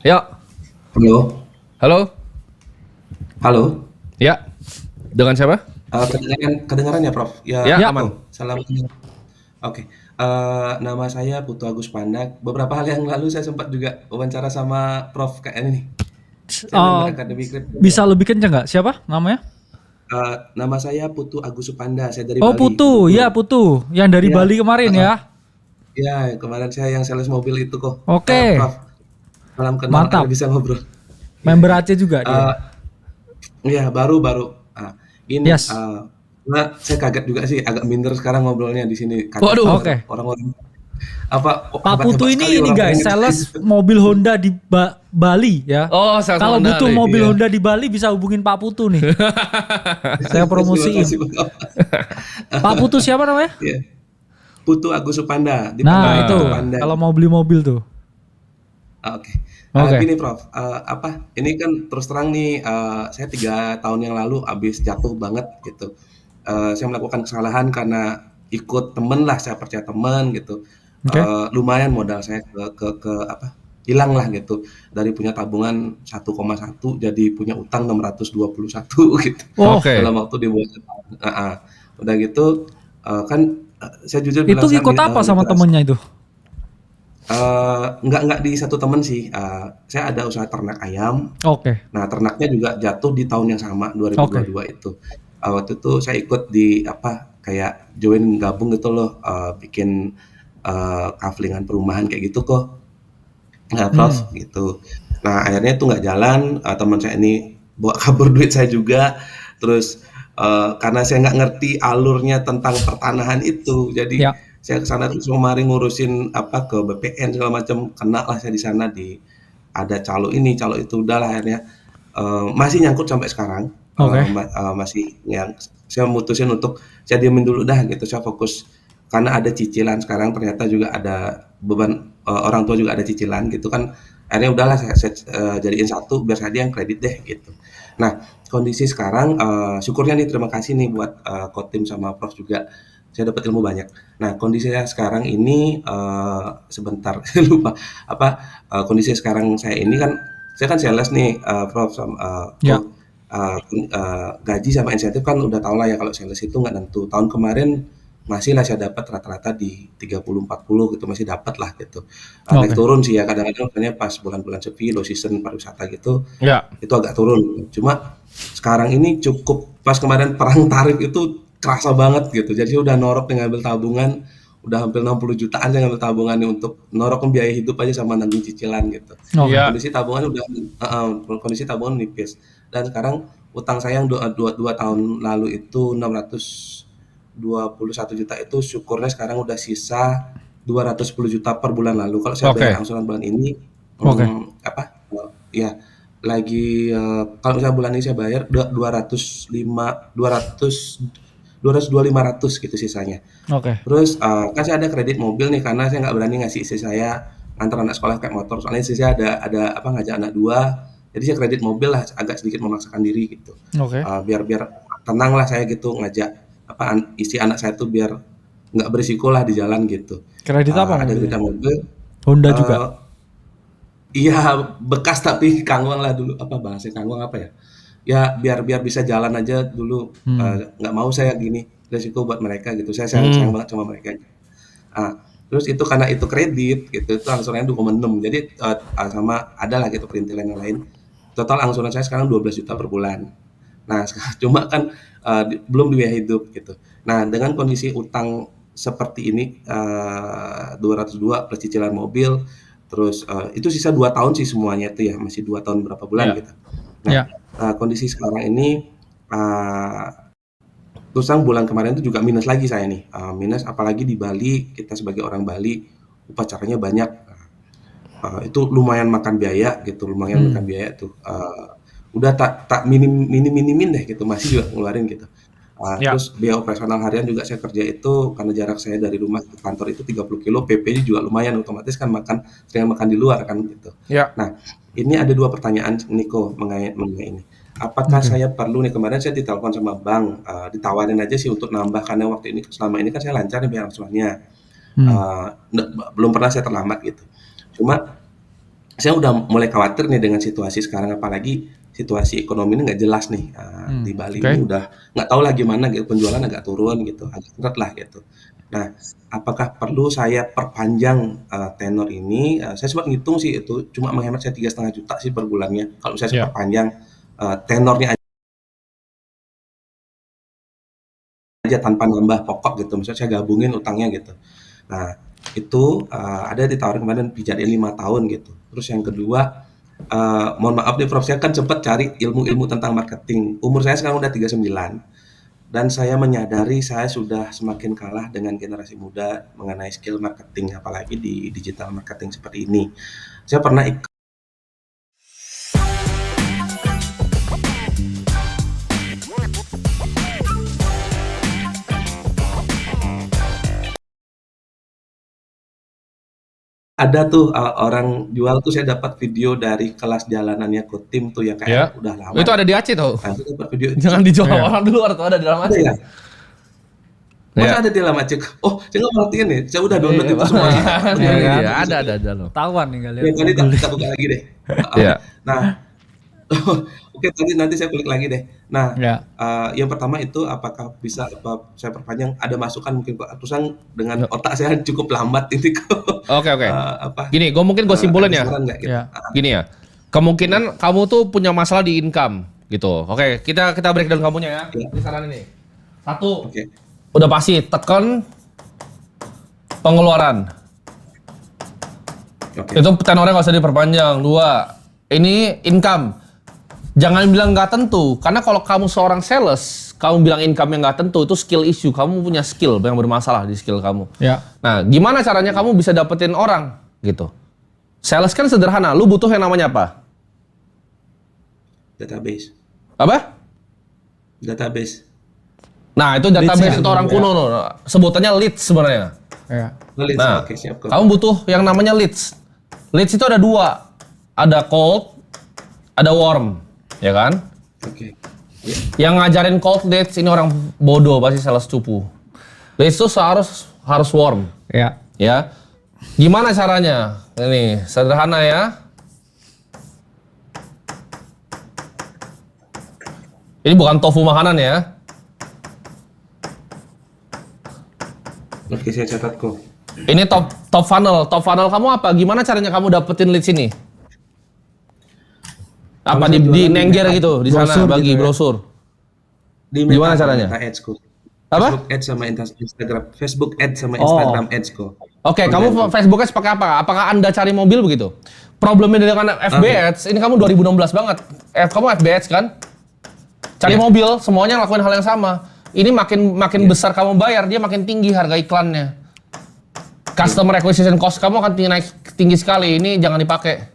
Ya, Halo, halo? halo. Ya, dengan siapa? Kedengaran ya, Prof? Ya, Ya, Ya, aman. salam kenal. Oke, nama saya Putu Agus Pandak. Beberapa hari yang lalu saya sempat juga wawancara sama Prof kayak ini nih. Saya member eh, Akademi Kripto, bisa Prof. lebih kencang nggak? Siapa namanya? Nama saya Putu Agus Supanda, saya dari Oh, Bali, Putu. Bro. Ya, Putu. Yang dari Iya, Bali kemarin heeh. ya. Iya, kemarin saya yang sales mobil itu kok. Oke, Prof, salam kenal, akhirnya mantap. bisa ngobrol. Iya, Member iya. Aceh juga Eh, dia. Iya, baru-baru. Ini, Yes. saya kaget juga sih, agak minder sekarang ngobrolnya di sini. Kaget Waduh. dengar Oke. orang-orang apa kok Pak Putu hebat-hebat sekali ini orang-orang guys, itu. sales mobil Honda di Bali ya. Oh, sales Kalau Honda butuh nih. mobil Iya. Honda di Bali bisa hubungin Pak Putu nih. Saya Terima kasih, promosiin. Bang. Pak Putu siapa namanya? Iya. Putu Agus Supanda, Nah, dipanggilnya itu Putu Ah, Panda. kalau mau beli mobil tuh. Oke. Oke. Gini Prof, ini kan terus terang nih, saya 3 tahun yang lalu habis jatuh banget gitu. Saya melakukan kesalahan karena ikut temen lah, saya percaya teman gitu. Oke. Lumayan modal saya ke apa, hilang lah gitu. Dari punya tabungan 1,1 jadi punya utang 621 gitu. Oh, oke. Dalam waktu di bawah setahun. Heeh. Udah gitu, kan, saya jujur itu bilang saya ikut apa sama literasi. temennya itu? Nggak di satu temen sih, saya ada usaha ternak ayam. Oke. Nah, ternaknya juga jatuh di tahun yang sama, Oke. 2022 itu. Waktu itu saya ikut di apa, kayak join gabung gitu loh, bikin, kaflingan perumahan kayak gitu kok. Nah, Hmm. Prof, gitu. Nah, akhirnya itu nggak jalan, teman saya ini bawa kabur duit saya juga, terus, karena saya nggak ngerti alurnya tentang pertanahan itu, jadi Ya. saya ke sana terus kemari ngurusin apa, ke BPN segala macam, kena lah saya di sana ada calo ini, calo itu, udahlah akhirnya, masih nyangkut sampai sekarang, Oke. masih yang saya mutusin untuk saya diemin dulu dah gitu, saya fokus karena ada cicilan sekarang ternyata juga ada beban, orang tua juga ada cicilan gitu kan, akhirnya udahlah saya, jadiin satu biar saya yang kredit deh gitu. Nah, kondisi sekarang, syukurnya nih terima kasih nih buat, Kotim sama Prof juga, saya dapat ilmu banyak. Nah, kondisi saya sekarang ini, sebentar saya lupa apa, kondisi sekarang saya ini kan, saya kan sales nih, Prof, Ya. gaji sama insentif kan udah tau lah ya kalau sales itu nggak nentu. Tahun kemarin masih lah saya dapat rata-rata di 30-40 gitu, masih dapat lah gitu. Naik Oke. turun sih ya kadang-kadang makanya pas bulan-bulan sepi, low season pariwisata gitu, Ya. itu agak turun. Cuma sekarang ini cukup pas kemarin perang tarif itu kerasa banget gitu. Jadi saya udah norok nih ngambil tabungan, udah hampir 60 jutaan saya ngambil tabungan nih untuk norok biaya hidup aja sama nanggung cicilan gitu. Oke. Ya. Kondisi tabungan udah kondisi tabungan nipis. Dan sekarang utang saya yang dua tahun lalu itu 621 juta itu syukurnya sekarang udah sisa 210 juta per bulan lalu. Kalau saya bayar Oke. angsuran bulan ini, Oke. apa, ya lagi, kalau misalnya bulan ini saya bayar 205, 200, 202.500 gitu sisanya. Oke. Terus, kan saya ada kredit mobil nih karena saya nggak berani ngasih istri saya antar anak sekolah pakai motor, soalnya istri saya ada apa, ngajak anak 2, jadi saya kredit mobil lah, agak sedikit memaksakan diri gitu. Oke. Biar biar tenang lah saya gitu ngajak apa, istri anak saya tuh biar nggak berisiko lah di jalan gitu. Kredit apa Ada mobilnya? kredit mobil, Honda eee, juga. iya bekas tapi kangwang lah dulu, apa bahasa kangwang apa ya, ya biar biar bisa jalan aja dulu, Hmm. nggak mau saya gini, resiko buat mereka gitu, saya sayang sayang Hmm. banget sama mereka. Terus itu karena itu kredit gitu, itu angsurannya 2,6 jadi, sama adalah gitu perintilan yang lain, total angsuran saya sekarang 12 juta per bulan. Nah cuma kan, belum biaya hidup gitu. Nah dengan kondisi utang seperti ini, 202 plus cicilan mobil, terus, itu sisa 2 tahun sih semuanya itu ya, masih 2 tahun berapa bulan Ya. gitu. Nah, Ya. kondisi sekarang ini, eee terus terang bulan kemarin itu juga minus lagi saya nih, minus apalagi di Bali, kita sebagai orang Bali, upacaranya banyak, itu lumayan makan biaya gitu, lumayan makan Hmm. biaya tuh, udah tak minimin deh gitu, masih juga ngeluarin gitu. Ya. Terus biaya operasional harian juga saya kerja itu karena jarak saya dari rumah ke kantor itu 30 kilo, PP-nya juga lumayan, otomatis kan sering makan di luar kan gitu. Ya. Nah, ini ada 2 pertanyaan Niko mengenai ini. Apakah Oke. saya perlu nih, kemarin saya ditelepon sama bank, ditawarin aja sih untuk nambah karena waktu ini selama ini kan saya lancar nih bayar angsurannya, Hmm. belum pernah saya terlambat gitu. Cuma saya udah mulai khawatir nih dengan situasi sekarang, apalagi situasi ekonomi ini nggak jelas nih. Di Bali Oke. ini udah nggak tahu lah gimana gitu, penjualan agak turun gitu, agak berat lah gitu. Nah, apakah perlu saya perpanjang tenor ini? Saya sempat ngitung sih itu cuma menghemat saya 3,5 juta sih per bulannya. Kalau misalnya saya Ya. perpanjang tenornya aja tanpa nambah pokok gitu, misalnya saya gabungin utangnya gitu. Nah, itu ada ditawarin kemarin pijatin 5 tahun gitu. Terus yang kedua, mohon maaf nih Prof, saya kan sempat cari ilmu-ilmu tentang marketing. Umur saya sekarang udah 39 dan saya menyadari saya sudah semakin kalah dengan generasi muda mengenai skill marketing, apalagi di digital marketing seperti ini. Saya pernah ada tuh orang jual tuh, saya dapat video dari kelas jalanannya Kotim tuh yang Ya. kayak udah lama. Itu ada di Aceh tuh. Nah, saya dapat video itu. Jangan dijual Iya. orang di luar tuh, ada di dalam Ada Aceh. ya? Masa Ya. ada di dalam Aceh? Oh, saya nggak perhatiin nih. Saya udah download itu semua. Iya, kan? Iya, ada loh. Tawan nih kalian. Ya, tadi kita buka lagi deh. Iya. Nah, oke, tadi nanti saya klik lagi deh. Nah, Ya. yang pertama itu apakah bisa saya perpanjang? Ada masukan mungkin Pak Atusan dengan otak saya cukup lambat ini kok. Oke. Apa? Gini, gue simpulin ada ya. saran nggak gitu? Ya. Gini ya. Kemungkinan kamu tuh punya masalah di income gitu. Oke, kita breakdown kamunya ya. Iya. Ini saran ini. Satu, Oke. udah pasti tekan pengeluaran. Oke. Itu tenornya nggak usah diperpanjang. Dua, ini income. Jangan bilang nggak tentu, karena kalau kamu seorang sales, kamu bilang income yang nggak tentu, itu skill issue. Kamu punya skill yang bermasalah di skill kamu. Ya. Nah, gimana caranya kamu bisa dapetin orang gitu? Sales kan sederhana, lu butuh yang namanya apa? Database. Apa? Database. Nah, itu database Leads ya? itu orang kuno, no. Sebutannya leads sebenarnya. Ya. Leads. Nah, Oke, siap kok. kamu butuh yang namanya leads. Leads itu ada dua, ada cold, ada warm, ya kan? Oke. Yang ngajarin cold leads ini orang bodoh, pasti sales cupu. Leads itu harus warm, Ya. ya. Gimana caranya? Ini sederhana ya. Ini bukan tofu makanan ya. Oke, saya catat kok. Ini top funnel. Top funnel kamu apa? Gimana caranya kamu dapetin leads ini? Apa Kalau saya di jualan Nengger di gitu, di sana brosur bagi gitu ya? brosur. Di Gimana Meta, caranya? Meta Ads kok. Apa? Facebook Ads sama Instagram. Facebook Ads sama Oh. Instagram Ads kok. Oke, kamu Online. Facebook Ads pakai apa? Apakah Anda cari mobil begitu? Problemnya dengan FB Ads, ini kamu 2016 banget. Kamu FB Ads kan? Cari Iya. mobil, semuanya ngelakuin hal yang sama. Ini makin besar kamu bayar, dia makin tinggi harga iklannya. Customer acquisition cost kamu akan naik tinggi sekali. Ini jangan dipakai.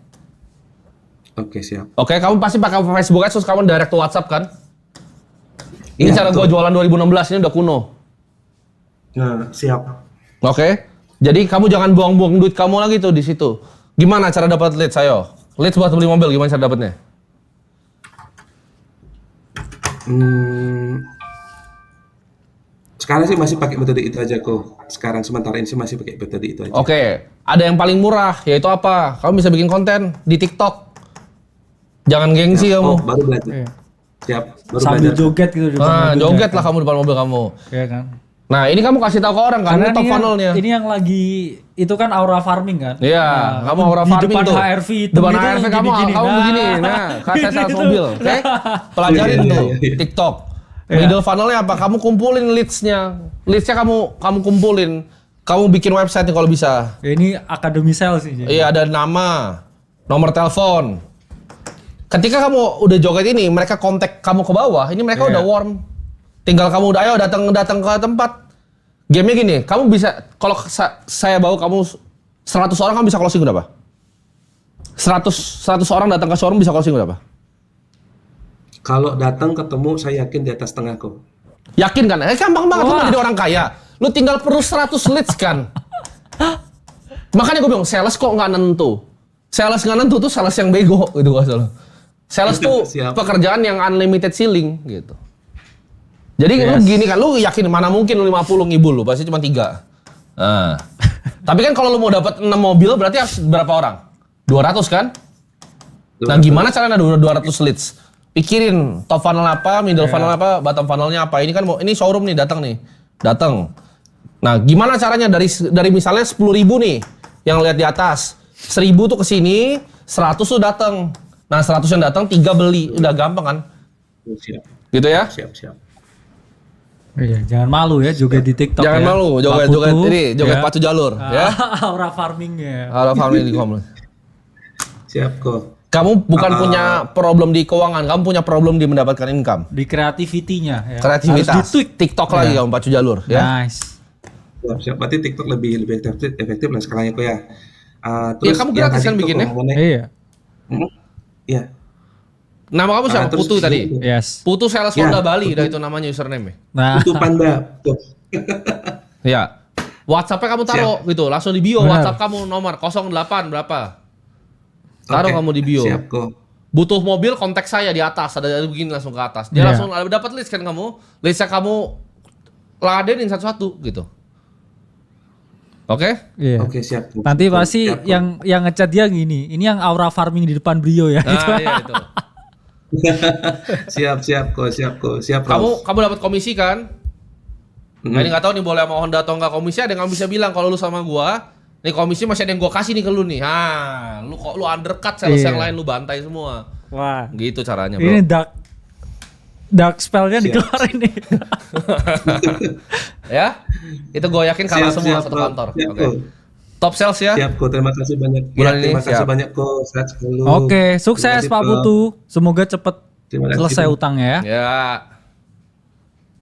Oke, siap. Oke, kamu pasti pakai Facebook Ads terus kamu direct to WhatsApp kan? Ini Iya, cara betul. gue jualan 2016, ini udah kuno. Nah, siap. Oke. Jadi kamu jangan buang-buang duit kamu lagi tuh di situ. Gimana cara dapat leads, ayo? Leads buat beli mobil, gimana cara dapatnya? Sekarang sih masih pakai metode itu aja kok. Sekarang sementara ini sih masih pakai metode itu aja. Oke, ada yang paling murah, yaitu apa? Kamu bisa bikin konten di TikTok. Jangan gengsi Siap. kamu. Oh, baru belajar. Iya. Siap. Baru Sambil belajar. joget gitu di depan Nah, mobilnya. joget lah kamu depan mobil kamu. Iya kan? Nah, ini kamu kasih tahu ke orang kan, ini top ini funnelnya. ini yang lagi itu kan aura farming kan? Iya, Nah, kamu aura di farming depan tuh. HRV itu Depan gitu, HRV kamu gini-gini. begini. Nah, kasih sales Gitu. mobil, oke? Pelajarin Iya, tuh iya. TikTok. Iya. Middle funnelnya apa? Kamu kumpulin leads-nya. Leads-nya kamu kumpulin. Kamu bikin website nih kalau bisa. Ya, ini akademi sales sih. jadi. Iya, ada nama, nomor telepon. Ketika kamu udah joget ini, mereka kontak kamu ke bawah, ini mereka Iya. udah warm. Tinggal kamu udah, ayo datang ke tempat. Game-nya gini, kamu bisa, kalau saya bawa kamu 100 orang, kamu bisa closing berapa? 100 orang datang ke showroom bisa closing berapa? Kalau datang ketemu, saya yakin di atas setengah kok. Yakin kan? Gampang banget, lu Wah. mau jadi orang kaya. Lu tinggal perlu 100 leads kan? Makanya gue bilang, sales kok nggak nentu. Sales nggak nentu tuh sales yang bego, gitu gak salah. Sales tuh Siap. pekerjaan yang unlimited ceiling, gitu. Jadi lu Yes. gini kan, lu yakin mana mungkin lu 50 ngibul lu, pasti cuma 3. Nah. Tapi kan kalau lu mau dapat 6 mobil berarti harus berapa orang? 200 kan? Nah, gimana caranya 200 leads? Pikirin top funnel apa, middle funnel apa, bottom funnelnya apa. Ini kan ini showroom nih, datang. Nah, gimana caranya dari misalnya 10.000 nih yang lihat di atas. 1.000 tuh ke sini, 100 tuh datang. Nah, 100 yang datang 3 beli. Udah gampang kan? Siap. Gitu ya? Siap. Iya, jangan malu ya joget di TikTok. Jangan ya. malu, Pak joget Putu, ini, joget ya. pacu jalur, ya. Aura farmingnya. Halo family di kompleks. Siap kok. Kamu bukan punya problem di keuangan, kamu punya problem di mendapatkan income. Di kreativitinya ya. Kreativitas. Harus di-tweak. TikTok lagi kamu pacu jalur, ya. Nice. Siap. Berarti TikTok lebih efektif lah sekarang itu ya. Ya, kamu yang gratis tadi kan tuh bikinnya? Iya. Iya. Nama kamu siapa? Terus Putu tadi. Yes. Putu Sales Ya, Honda Bali, Putu. dah itu namanya username. Nah, Itu Panda. Tuh. Ya. WhatsApp-nya kamu taruh gitu, langsung di bio Benar. WhatsApp kamu nomor 08 berapa. Taruh Oke, kamu di bio. Siap kok. Butuh mobil, kontak saya di atas, ada begini langsung ke atas. Dia Iya. langsung dapat list kan kamu. Listnya kamu ladenin satu-satu gitu. Oke? iya. Oke, siap. Kok. Nanti pasti Siap, kok. yang ngechat dia gini. Ini yang aura farming di depan beliau ya. Nah, iya itu. siap kok. Siap. Kamu dapat komisi kan? Nah, ini nggak tahu nih boleh sama Honda atau nggak komisi, ada yang nggak bisa bilang kalau lu sama gua, nih komisi masih ada yang gua kasih nih ke lu nih. Lu kok lu undercut sales Iya. yang lain lu bantai semua. Wah. Gitu caranya, Bro. Ini dark spellnya Siap. dikeluarin nih. Ya? Itu gua yakin kalah semua satu kok. kantor. Siap, Oke. kok. Top sales ya. Siap kok. Terima kasih banyak. Bulan ini, Terima kasih siap. banyak kok. Sehat selalu. Oke, Terima sukses kasih, Pak kok. Putu. Semoga cepet Terima kasih, selesai Kok. utangnya ya. Ya.